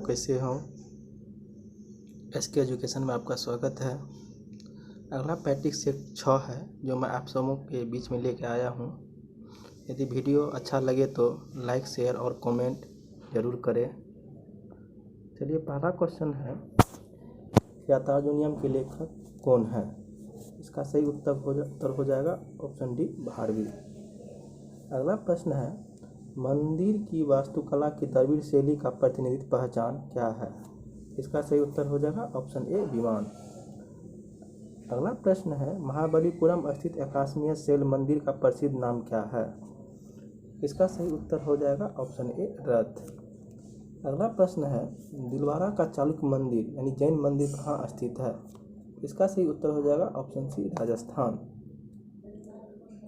कैसे हो? SK education में आपका स्वागत है। अगला प्रैक्टिस सेट 6 है जो मैं आप सबों के बीच में लेके आया हूँ। यदि वीडियो अच्छा लगे तो लाइक, शेयर और कमेंट ज़रूर करें। चलिए, पहला क्वेश्चन है, यात्रार्थ नियम के लेखक कौन है? इसका सही उत्तर हो जाएगा ऑप्शन डी, भारवी। अगला प्रश्न है, मंदिर की वास्तुकला की द्रविड़ शैली का प्रतिनिधित्व पहचान क्या है? इसका सही उत्तर हो जाएगा ऑप्शन ए, विमान। अगला प्रश्न है, महाबलीपुरम स्थित आकाशमीय शैल मंदिर का प्रसिद्ध नाम क्या है? इसका सही उत्तर हो जाएगा ऑप्शन ए, रथ। अगला प्रश्न है, दिलवारा का चालुक्य मंदिर यानी जैन मंदिर कहाँ स्थित है? इसका सही उत्तर हो जाएगा ऑप्शन सी, राजस्थान।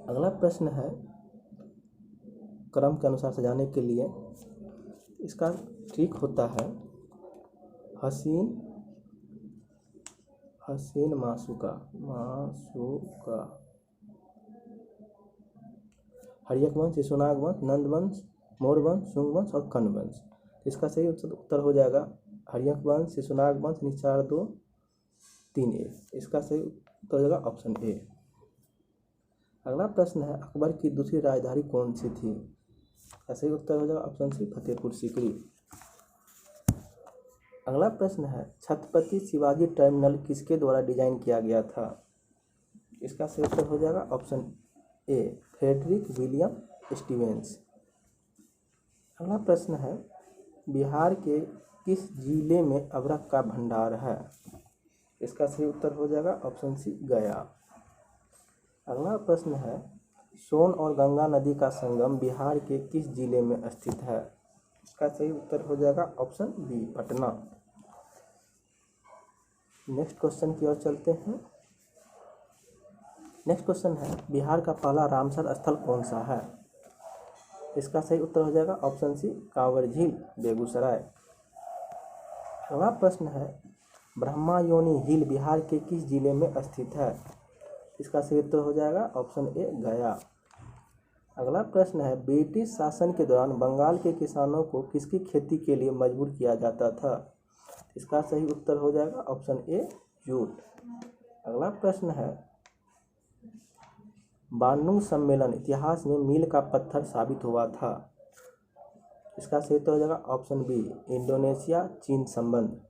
अगला प्रश्न है, क्रम के अनुसार सजाने के लिए इसका ठीक होता है हसीन मासूका, हर्यक वंश, शिशुनाग वंश, नंद वंश, मौर्य वंश, शुंग वंश और कण्व वंश। इसका सही उत्तर हो जाएगा हर्यक वंश, शिशुनाग वंश, 4 2 3 ए। इसका सही उत्तर हो जाएगा ऑप्शन ए। अगला प्रश्न है, अकबर की दूसरी राजधानी कौन सी थी? इसका सही उत्तर हो जाएगा ऑप्शन सी, फतेहपुर सीकरी। अगला प्रश्न है, छत्रपति शिवाजी टर्मिनल किसके द्वारा डिजाइन किया गया था? इसका सही उत्तर हो जाएगा option A, Frederick William Stevens. अगला प्रश्न है, बिहार के किस जिले में अभ्रक का भंडार है? इसका सही उत्तर हो जाएगा ऑप्शन सी, गया। अगला प्रश्न है, सोन और गंगा नदी का संगम बिहार के किस जिले में स्थित है? इसका सही उत्तर हो जाएगा option B, Patna. Next question की ओर चलते हैं। नेक्स्ट क्वेश्चन है, बिहार का पहला रामसर स्थल कौन सा है? इसका सही उत्तर हो जाएगा ऑप्शन सी, कांवर झील, बेगूसराय। अगला प्रश्न है, ब्रह्मायोनी हिल बिहार के किस जिले में स्थित है? इसका सही उत्तर हो जाएगा ऑप्शन ए, गया। अगला प्रश्न है, ब्रिटिश शासन के दौरान बंगाल के किसानों को किसकी खेती के लिए मजबूर किया जाता था? इसका सही उत्तर हो जाएगा ऑप्शन ए, जूट। अगला प्रश्न है, बांडुंग सम्मेलन इतिहास में मील का पत्थर साबित हुआ था। इसका सही उत्तर हो जाएगा ऑप्शन बी, इंडोनेशिया चीन संबंध।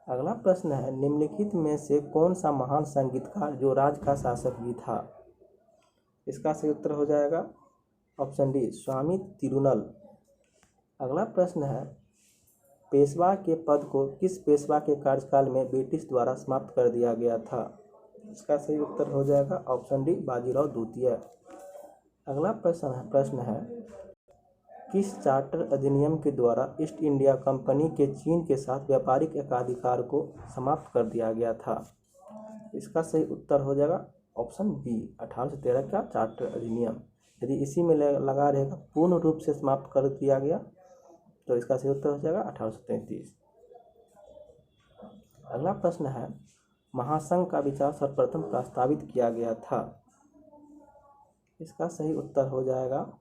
अगला प्रश्न है, निम्नलिखित में से कौन सा महान संगीतकार जो राज्य का शासक भी था? इसका सही उत्तर हो जाएगा ऑप्शन डी, स्वामी तिरुनल। अगला प्रश्न है, पेशवा के पद को किस पेशवा के कार्यकाल में ब्रिटिश द्वारा समाप्त कर दिया गया था? इसका सही उत्तर हो जाएगा ऑप्शन डी, बाजीराव द्वितीय। अगला प्रश्न है, किस चार्टर अधिनियम के द्वारा ईस्ट इंडिया कंपनी के चीन के साथ व्यापारिक एकाधिकार को समाप्त कर दिया गया था? इसका सही उत्तर हो जाएगा ऑप्शन बी, 1813 का चार्टर अधिनियम। यदि इसी में लगा रहेगा पूर्ण रूप से समाप्त कर दिया गया तो इसका सही उत्तर हो जाएगा 1833। अगला प्रश्न है, महासंघ का विचार सर्वप्रथम प्रस्तावित किया गया था? इसका सही उत्तर हो जाएगा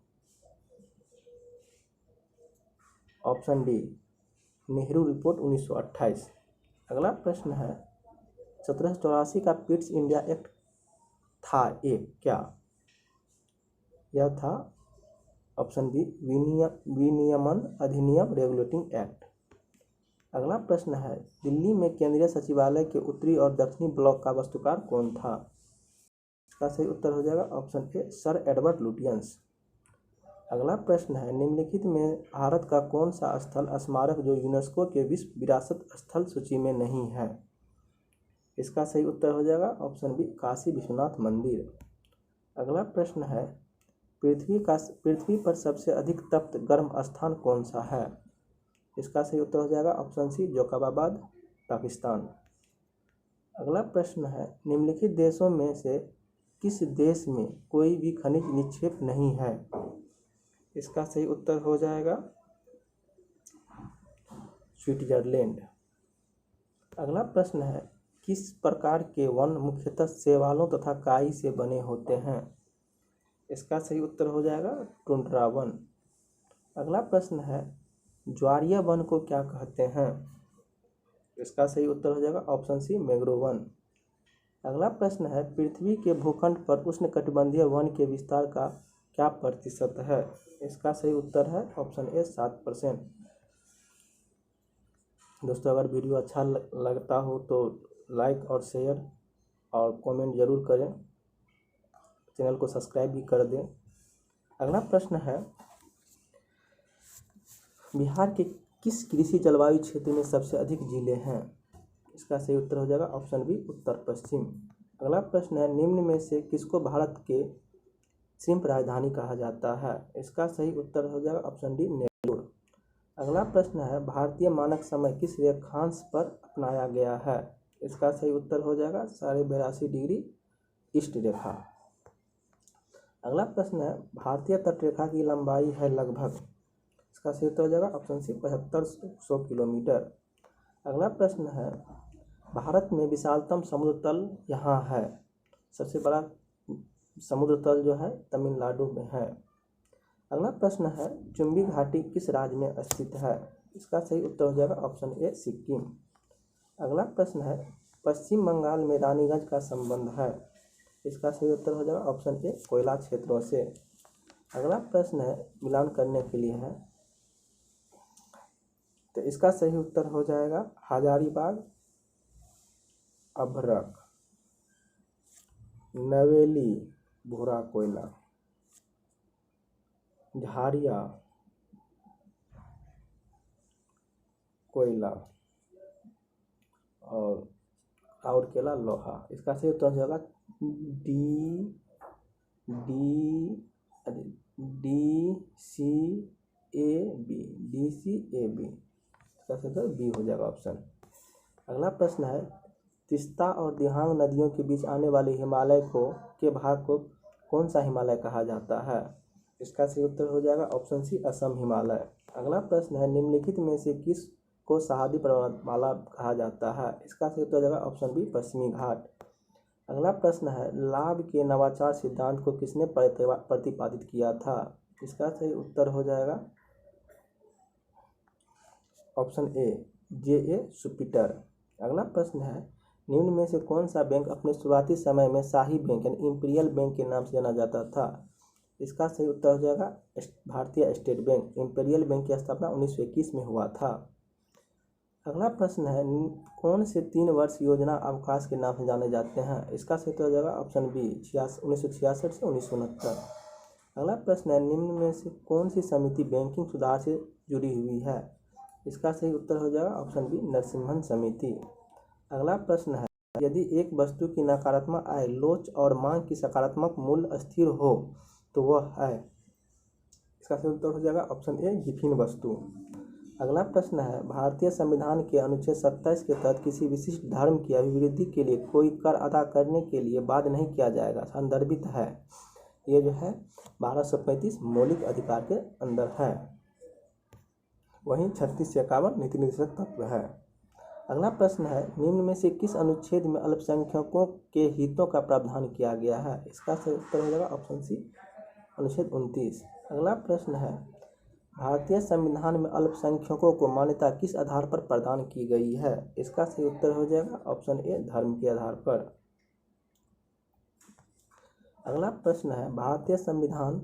ऑप्शन डी, नेहरू रिपोर्ट 1928। अगला प्रश्न है, 1784 का पिट्स इंडिया एक्ट था एक क्या? यह था ऑप्शन बी, विनियमन अधिनियम, रेगुलेटिंग एक्ट। अगला प्रश्न है, दिल्ली में केंद्रीय सचिवालय के उत्तरी और दक्षिणी ब्लॉक का वास्तुकार कौन था? इसका सही उत्तर हो जाएगा ऑप्शन ए, सर एडवर्ड लुटियंस। अगला प्रश्न है, निम्नलिखित में भारत का कौन सा स्थल स्मारक जो यूनेस्को के विश्व विरासत स्थल सूची में नहीं है? इसका सही उत्तर हो जाएगा ऑप्शन बी, काशी विश्वनाथ मंदिर। अगला प्रश्न है, पृथ्वी पर सबसे अधिक तप्त गर्म स्थान कौन सा है? इसका सही उत्तर हो जाएगा ऑप्शन सी, जोकाबाबाद, पाकिस्तान। अगला प्रश्न है, निम्नलिखित देशों में से किस देश में कोई भी खनिज निक्षेप नहीं है? इसका सही उत्तर हो जाएगा स्विट्जरलैंड। अगला प्रश्न है, किस प्रकार के वन मुख्यतः शैवालों तथा काई से बने होते हैं? इसका सही उत्तर हो जाएगा टुंड्रा वन। अगला प्रश्न है, ज्वारीय वन को क्या कहते हैं? इसका सही उत्तर हो जाएगा ऑप्शन सी मैंग्रोव वन। अगला प्रश्न है, पृथ्वी के भूखंड पर उष्णकटिबंधीय वन के विस्तार का क्या प्रतिशत है? इसका सही उत्तर है ऑप्शन ए 7%। दोस्तों, अगर वीडियो अच्छा लगता हो तो लाइक और शेयर और कमेंट जरूर करें, चैनल को सब्सक्राइब भी कर दें। अगला प्रश्न है, बिहार के किस कृषि जलवायु क्षेत्र में सबसे अधिक जिले हैं? इसका सही उत्तर हो जाएगा ऑप्शन बी उत्तर पश्चिम। अगला प्रश्न है, निम्न में से किसको भारत के श्रिम्प राजधानी कहा जाता है? इसका सही उत्तर हो जाएगा ऑप्शन डी नेल्लोर। अगला प्रश्न है, भारतीय मानक समय किस रेखांश पर अपनाया गया है? इसका सही उत्तर हो जाएगा 82.5 डिग्री ईस्ट रेखा। अगला प्रश्न है, भारतीय तटरेखा की लंबाई है लगभग? इसका सही उत्तर हो जाएगा ऑप्शन सी 7500 किलोमीटर। अगला प्रश्न है, भारत में विशालतम समुद्र तल यहाँ है? सबसे बड़ा समुद्र तल जो है तमिलनाडु में है। अगला प्रश्न है, चुंबी घाटी किस राज्य में स्थित है? इसका सही उत्तर हो जाएगा ऑप्शन ए सिक्किम। अगला प्रश्न है, पश्चिम बंगाल में रानीगंज का संबंध है? इसका सही उत्तर हो जाएगा ऑप्शन ए कोयला क्षेत्रों से। अगला प्रश्न है, मिलान करने के लिए है, तो इसका सही उत्तर हो जाएगा हजारीबाग, अभ्रक, नवेली भूरा कोयला, झारिया कोयला और राउरकेला लोहा। इसका सही उत्तर हो जाएगा डी सी ए बी। इसका सही उत्तर बी हो जाएगा ऑप्शन। अगला प्रश्न है, तीस्ता और दिहांग नदियों के बीच आने वाले हिमालय के भाग को कौन सा हिमालय कहा जाता है? इसका सही उत्तर हो जाएगा ऑप्शन सी असम हिमालय। अगला प्रश्न है, निम्नलिखित में से किस को सहादी पर्वतमाला कहा जाता है? इसका सही उत्तर हो जाएगा ऑप्शन बी पश्चिमी घाट। अगला प्रश्न है, लाभ के नवाचार सिद्धांत को किसने प्रतिपादित किया था? इसका सही उत्तर हो जाएगा ऑप्शन ए जे सुपिटर। अगला प्रश्न है, निम्न में से कौन सा बैंक अपने शुरुआती समय में शाही बैंक यानी इंपीरियल बैंक के नाम से जाना जाता था? इसका सही उत्तर हो जाएगा भारतीय स्टेट बैंक। इंपीरियल बैंक की स्थापना 1921 में हुआ था। अगला प्रश्न है, कौन से 3 वर्ष योजना अवकाश के नाम से जाने जाते हैं? इसका सही उत्तर हो जाएगा ऑप्शन बी 1966 से 1969। अगला प्रश्न है, निम्न में से कौन सी समिति बैंकिंग सुधार से जुड़ी हुई है? इसका सही उत्तर हो जाएगा ऑप्शन बी नरसिम्हन समिति। अगला प्रश्न है, यदि एक वस्तु की नकारात्मक आय, लोच और मांग की सकारात्मक मूल्य स्थिर हो तो वह है? इसका सही उत्तर हो जाएगा ऑप्शन ए गिफिन वस्तु। अगला प्रश्न है, भारतीय संविधान के अनुच्छेद 27 के तहत किसी विशिष्ट धर्म की अभिवृद्धि के लिए कोई कर अदा करने के लिए बाध्य नहीं किया जाएगा, संदर्भित है? ये जो है 1235 मौलिक अधिकार के अंदर है। वहीं 36 से 51 नीति निर्देशक तत्व है। अगला प्रश्न है, निम्न में से किस अनुच्छेद में अल्पसंख्यकों के हितों का प्रावधान किया गया है? इसका सही उत्तर हो जाएगा ऑप्शन सी अनुच्छेद 29। अगला प्रश्न है, भारतीय संविधान में अल्पसंख्यकों को मान्यता किस आधार पर प्रदान की गई है? इसका सही उत्तर हो जाएगा ऑप्शन ए धर्म के आधार पर। अगला प्रश्न है, भारतीय संविधान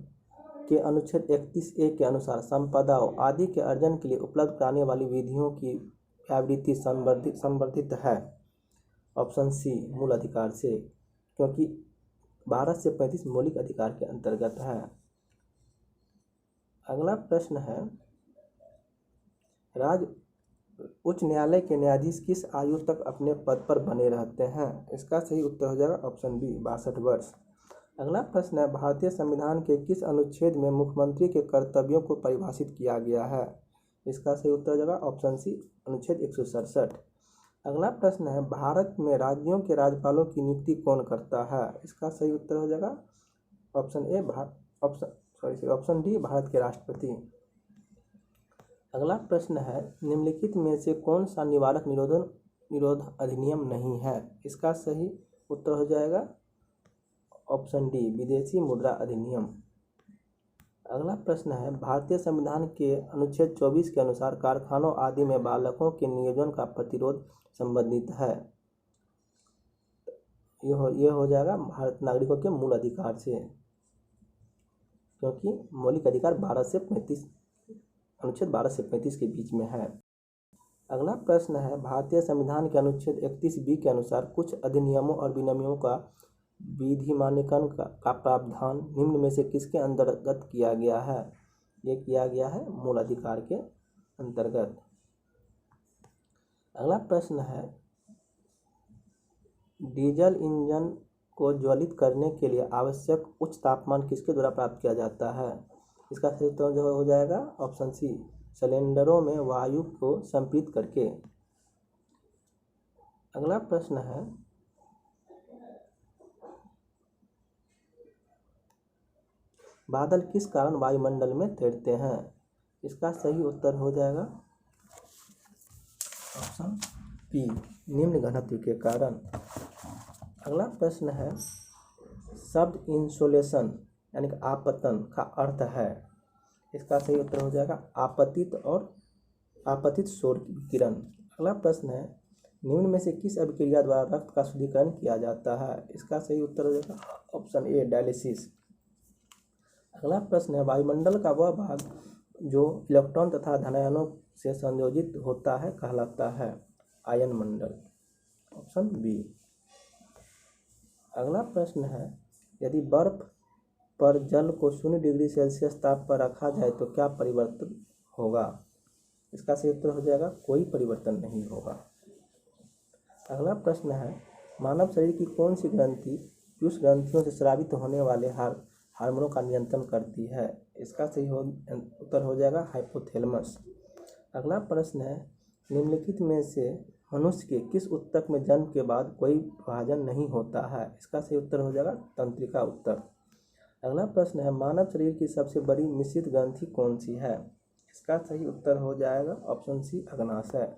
के अनुच्छेद 31A के अनुसार संपदाओं आदि के अर्जन के लिए उपलब्ध कराने वाली विधियों की आवृत्ति संवर्धित है? ऑप्शन सी मूल अधिकार से, क्योंकि 12 से 35 मौलिक अधिकार के अंतर्गत है। अगला प्रश्न है, राज्य उच्च न्यायालय के न्यायाधीश किस आयु तक अपने पद पर बने रहते हैं? इसका सही उत्तर हो जाएगा ऑप्शन बी 62 वर्ष। अगला प्रश्न है, भारतीय संविधान के किस अनुच्छेद में मुख्यमंत्री के कर्तव्यों को परिभाषित किया गया है? इसका सही उत्तर हो जाएगा ऑप्शन सी अनुच्छेद 167। अगला प्रश्न है, भारत में राज्यों के राज्यपालों की नियुक्ति कौन करता है? इसका सही उत्तर हो जाएगा ऑप्शन डी भारत के राष्ट्रपति। अगला प्रश्न है, निम्नलिखित में से कौन सा निवारक निरोध अधिनियम नहीं है? इसका सही उत्तर हो जाएगा ऑप्शन डी विदेशी मुद्रा अधिनियम। अगला प्रश्न है, भारतीय संविधान के अनुच्छेद 24 के अनुसार कारखानों आदि में बालकों के नियोजन का प्रतिरोध संबंधित है। ये हो जाएगा भारत नागरिकों के मूल अधिकार से, क्योंकि मौलिक अधिकार 12 से 35 अनुच्छेद 12 से 35 के बीच में है। अगला प्रश्न है, भारतीय संविधान के अनुच्छेद 31B के अनुसार कुछ अधिनियमों और विनियमों का विधिमान्यकरण का प्रावधान निम्न में से किसके अंतर्गत किया गया है? ये किया गया है मूल अधिकार के अंतर्गत। अगला प्रश्न है, डीजल इंजन को ज्वलित करने के लिए आवश्यक उच्च तापमान किसके द्वारा प्राप्त किया जाता है? इसका सही उत्तर जो हो जाएगा ऑप्शन सी, सिलेंडरों में वायु को संपीड़ित करके। अगला प्रश्न है, बादल किस कारण वायुमंडल में तैरते हैं? इसका सही उत्तर हो जाएगा ऑप्शन बी, निम्न घनत्व के कारण। अगला प्रश्न है, शब्द इंसोलेशन यानी कि आपतन का अर्थ है? इसका सही उत्तर हो जाएगा आपतित और आपतित सौर विकिरण। अगला प्रश्न है, निम्न में से किस अभिक्रिया द्वारा रक्त का शुद्धिकरण किया जाता है? इसका सही उत्तर हो जाएगा ऑप्शन ए, डायलिसिस। अगला प्रश्न है, वायुमंडल का वह भाग जो इलेक्ट्रॉन तथा धनायनों से संयोजित होता है कहलाता है? आयन मंडल, ऑप्शन बी। अगला प्रश्न है, यदि बर्फ पर जल को 0 डिग्री सेल्सियस ताप पर रखा जाए तो क्या परिवर्तन होगा? इसका सही उत्तर हो जाएगा कोई परिवर्तन नहीं होगा। अगला प्रश्न है, मानव शरीर की कौन सी ग्रंथि पीयूष ग्रंथियों से स्रावित होने वाले हार्मोनों का नियंत्रण करती है? इसका सही उत्तर हो जाएगा हाइपोथैलेमस। अगला प्रश्न है, निम्नलिखित में से मनुष्य के किस ऊतक में जन्म के बाद कोई विभाजन नहीं होता है? इसका सही उत्तर हो जाएगा तंत्रिका उत्तर। अगला प्रश्न है, मानव शरीर की सबसे बड़ी मिश्रित ग्रंथि कौन सी है? इसका सही उत्तर हो जाएगा ऑप्शन सी, अग्नाशय।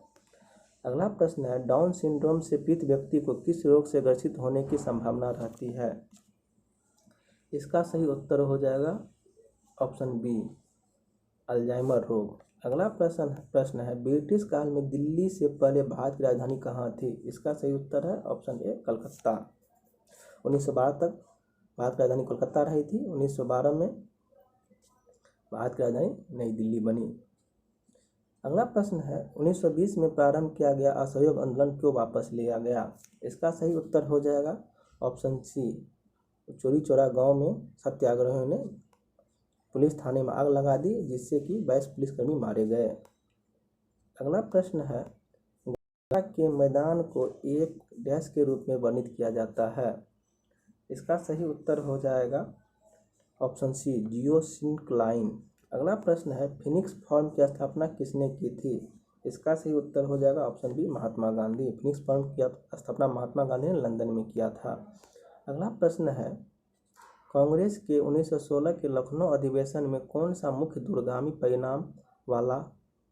अगला प्रश्न है, डाउन सिंड्रोम से पीड़ित व्यक्ति को किस रोग से ग्रसित होने की संभावना रहती है? इसका सही उत्तर हो जाएगा ऑप्शन बी, अल्जाइमर रोग। अगला प्रश्न है, ब्रिटिश काल में दिल्ली से पहले भारत की राजधानी कहाँ थी? इसका सही उत्तर है ऑप्शन ए, कलकत्ता। 1912 तक भारत की राजधानी कोलकाता रही थी। 1912 में भारत की राजधानी नई दिल्ली बनी। अगला प्रश्न है, 1920 में प्रारंभ किया गया असहयोग आंदोलन क्यों वापस लिया गया? इसका सही उत्तर हो जाएगा ऑप्शन सी, चोरी चौरा गांव में सत्याग्रहियों ने पुलिस थाने में आग लगा दी जिससे कि 22 पुलिसकर्मी मारे गए। अगला प्रश्न है, गंगा के मैदान को एक डैश के रूप में वर्णित किया जाता है? इसका सही उत्तर हो जाएगा ऑप्शन सी, जियोसिंक्लाइन। अगला प्रश्न है, फिनिक्स फॉर्म की स्थापना किसने की थी? इसका सही उत्तर हो जाएगा option B, Mahatma Gandhi. Phoenix form की स्थापना महात्मा गांधी ने लंदन में किया था। अगला प्रश्न है, कांग्रेस के 1916 के लखनऊ अधिवेशन में कौन सा मुख्य दूरगामी परिणाम वाला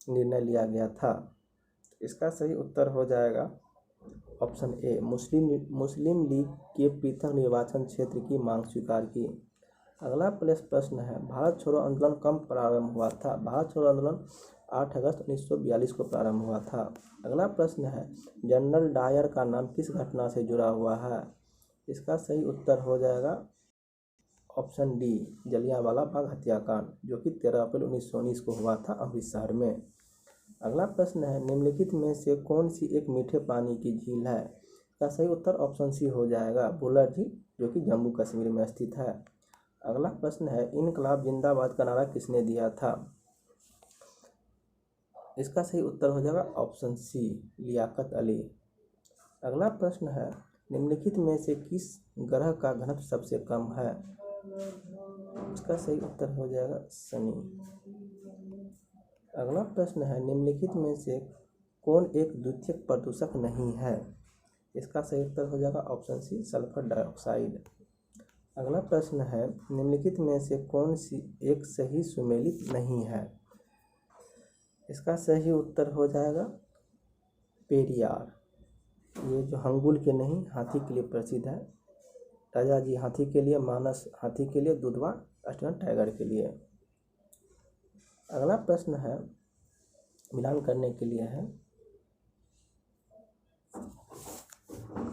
निर्णय लिया गया था? इसका सही उत्तर हो जाएगा ऑप्शन ए, मुस्लिम लीग के पृथक निर्वाचन क्षेत्र की मांग स्वीकार की। अगला प्रश्न है, भारत छोड़ो आंदोलन कब प्रारंभ हुआ था? भारत छोड़ो आंदोलन 8 अगस्त 1942 को प्रारंभ हुआ था। अगला प्रश्न है, जनरल डायर का नाम किस घटना से जुड़ा हुआ है? इसका सही उत्तर हो जाएगा ऑप्शन डी, जलियांवाला बाग हत्याकांड, जो कि 13 अप्रैल 1919 को हुआ था अमृतसर में। अगला प्रश्न है, निम्नलिखित में से कौन सी एक मीठे पानी की झील है? इसका सही उत्तर ऑप्शन सी हो जाएगा, बुलर झील, जो कि जम्मू कश्मीर में स्थित है। अगला प्रश्न है, इनकलाब जिंदाबाद का नारा किसने दिया था? इसका सही उत्तर हो जाएगा ऑप्शन सी, लियाकत अली। अगला प्रश्न है, निम्नलिखित में से किस ग्रह का घनत्व सबसे कम है? इसका सही उत्तर हो जाएगा शनि। अगला प्रश्न है, निम्नलिखित में से कौन एक द्वितीयक प्रदूषक नहीं है? इसका सही उत्तर हो जाएगा ऑप्शन सी, सल्फर डाइऑक्साइड। अगला प्रश्न है, निम्नलिखित में से कौन सी एक सही सुमेलित नहीं है? इसका सही उत्तर हो जाएगा पेरियार। ये जो हंगुल के नहीं, हाथी के लिए प्रसिद्ध है। राजा जी हाथी के लिए, मानस हाथी के लिए, दुधवा अष्टन टाइगर के लिए। अगला प्रश्न है, मिलान करने के लिए है,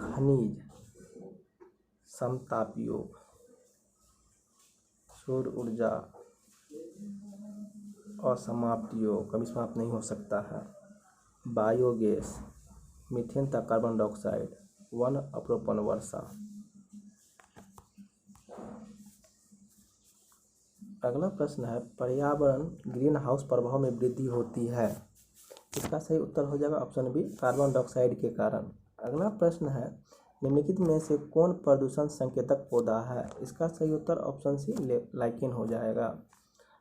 खनिज समतापयोग, सौर ऊर्जा असमाप्त योग, कभी समाप्त नहीं हो सकता है, बायोगैस, मीथेन तथा कार्बन डाइऑक्साइड, वन अवरोपण वर्षा। अगला प्रश्न है, पर्यावरण ग्रीन हाउस प्रभाव में वृद्धि होती है। इसका सही उत्तर हो जाएगा ऑप्शन बी, कार्बन डाइऑक्साइड के कारण। अगला प्रश्न है, निम्नलिखित में से कौन प्रदूषण संकेतक पौधा है। इसका सही उत्तर ऑप्शन सी, लाइकेन हो जाएगा।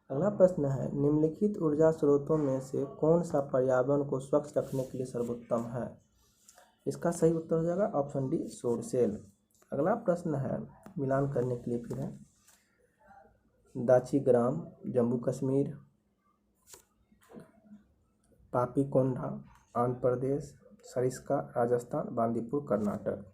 अगला प्रश्न है, निम्नलिखित ऊर्जा स्रोतों में से कौन सा पर्यावरण को स्वच्छ रखने के लिए सर्वोत्तम है। इसका सही उत्तर हो जाएगा ऑप्शन डी, सौर सेल। अगला प्रश्न है, मिलान करने के लिए फिर है, दाचीग्राम जम्मू कश्मीर, पापीकोंडा आंध्र प्रदेश, सरिस्का राजस्थान, बांदीपुर कर्नाटक।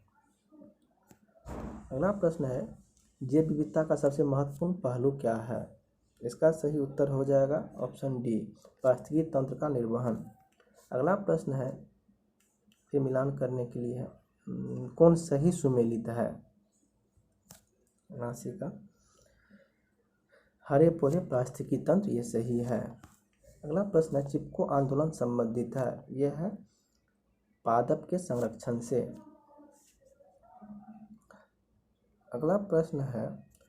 अगला प्रश्न है, जैव विविधता का सबसे महत्वपूर्ण पहलू क्या है। इसका सही उत्तर हो जाएगा ऑप्शन डी, पारिस्थितिकी तंत्र का निर्वहन। अगला प्रश्न है, फिर मिलान करने के लिए है, कौन सही सुमेलित है। राशि का हरे पौधे पारिस्थितिकी तंत्र, ये सही है। अगला प्रश्न है, चिपको आंदोलन संबंधित है, यह है पादप के संरक्षण से। अगला प्रश्न है,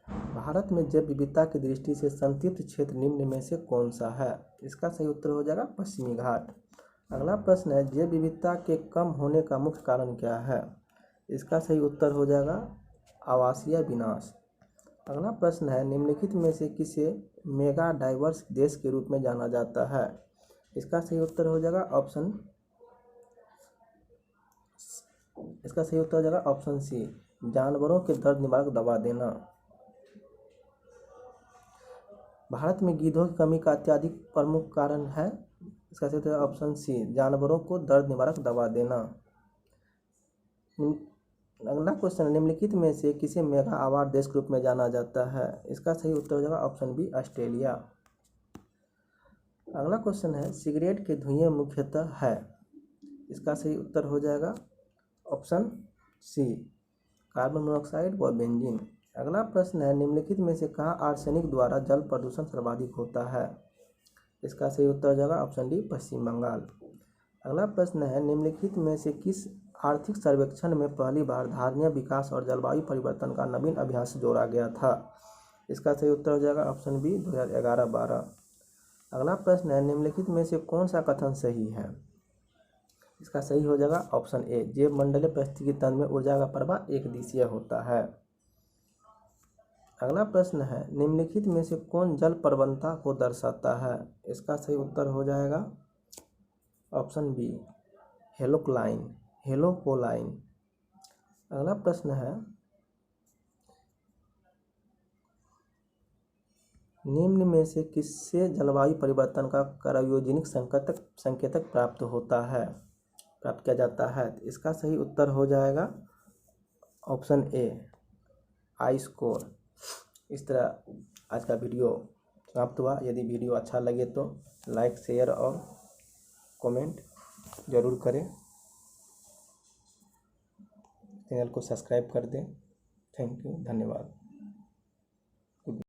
भारत में जैव विविधता की दृष्टि से संतृप्त क्षेत्र निम्न में से कौन सा है। इसका सही उत्तर हो जाएगा पश्चिमी घाट। अगला प्रश्न है, जैव विविधता के कम होने का मुख्य कारण क्या है। इसका सही उत्तर हो जाएगा आवासीय विनाश। अगला प्रश्न है, निम्नलिखित में से किसे मेगा डाइवर्स देश के रूप में जाना जाता है। इसका सही उत्तर हो जाएगा ऑप्शन सी, जानवरों के दर्द निवारक दवा देना। भारत में गीदों की कमी का अत्यधिक प्रमुख कारण है। इसका सही उत्तर ऑप्शन सी, जानवरों को दर्द निवारक दवा देना। अगला क्वेश्चन, निम्नलिखित में से किसे मेगा आवार देश के रूप में जाना जाता है। इसका सही उत्तर हो जाएगा ऑप्शन बी, ऑस्ट्रेलिया। अगला क्वेश्चन है, सिगरेट के धुएं मुख्यतः है। इसका सही उत्तर हो जाएगा ऑप्शन सी, कार्बन मोनोऑक्साइड व बेंजीन। अगला प्रश्न है, निम्नलिखित में से कहाँ आर्सेनिक द्वारा जल प्रदूषण सर्वाधिक होता है। इसका सही उत्तर हो जाएगा ऑप्शन डी, पश्चिम बंगाल। अगला प्रश्न है, निम्नलिखित में से किस आर्थिक सर्वेक्षण में पहली बार धारणीय विकास और जलवायु परिवर्तन का नवीन अभ्यास जोड़ा गया था। इसका सही उत्तर हो जाएगा ऑप्शन बी, 2011-12। अगला प्रश्न है, निम्नलिखित में से कौन सा कथन सही है। इसका सही हो जाएगा ऑप्शन ए, जैव मंडलीय परिस्थितिकी तंत्र में ऊर्जा का प्रवाह एक दिशीय होता है। अगला प्रश्न है, निम्नलिखित में से कौन जल प्रवणता को दर्शाता है। इसका सही उत्तर हो जाएगा ऑप्शन बी, हेलोकोलाइन। अगला प्रश्न है, निम्न में से किससे जलवायु परिवर्तन का क्रायोजेनिक संकेतक प्राप्त किया जाता है। इसका सही उत्तर हो जाएगा ऑप्शन ए, आइस कोर। इस तरह आज का वीडियो समाप्त हुआ। यदि वीडियो अच्छा लगे तो लाइक, शेयर और कमेंट ज़रूर करें। चैनल को सब्सक्राइब कर दें। थैंक यू, धन्यवाद।